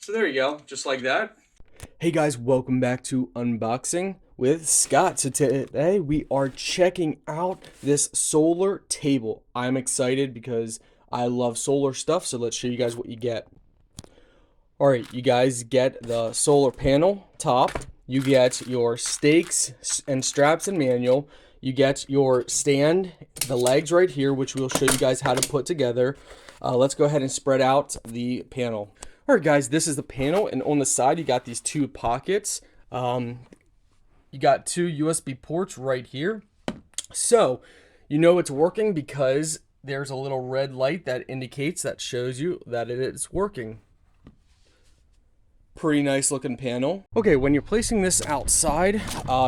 So there you go, just like that. Hey guys, welcome back to Unboxing with Scott. So today we are checking out this solar table. I'm excited because I love solar stuff, so let's show you guys what you get. All right, you guys get the solar panel top. You get your stakes and straps and manual. You get your stand, the legs right here, which we'll show you guys how to put together. Let's go ahead and spread out the panel. All right, guys, this is the panel, and on the side, you got these two pockets. You got two USB ports right here. So, you know it's working because there's a little red light that indicates, that shows you that it is working. Pretty nice looking panel. Okay, when you're placing this outside,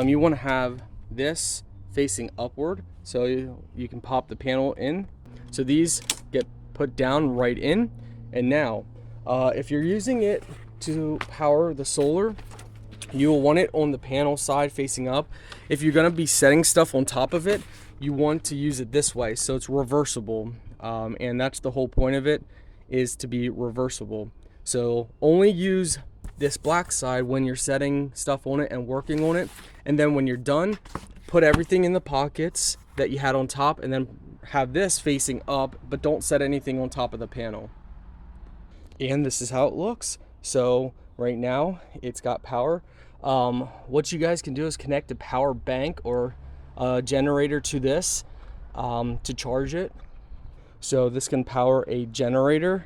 you want to have this facing upward so you can pop the panel in. So these get put down right in. And now, if you're using it to power the solar, you'll want it on the panel side facing up. If you're going to be setting stuff on top of it, you want to use it this way so it's reversible. And that's the whole point of it, is to be reversible. So only use this black side when you're setting stuff on it and working on it, and then when you're done, put everything in the pockets that you had on top, and then have this facing up, but don't set anything on top of the panel. And this is how it looks. So right now it's got power. What you guys can do is connect a power bank or a generator to this to charge it. So this can power a generator.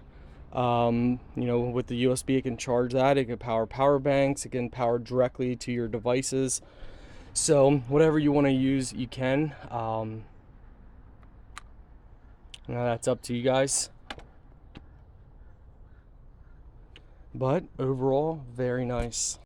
With the USB, it can charge that. It can power banks. It can power directly to your devices. So whatever you want to use, you can. Now that's up to you guys. But overall, very nice.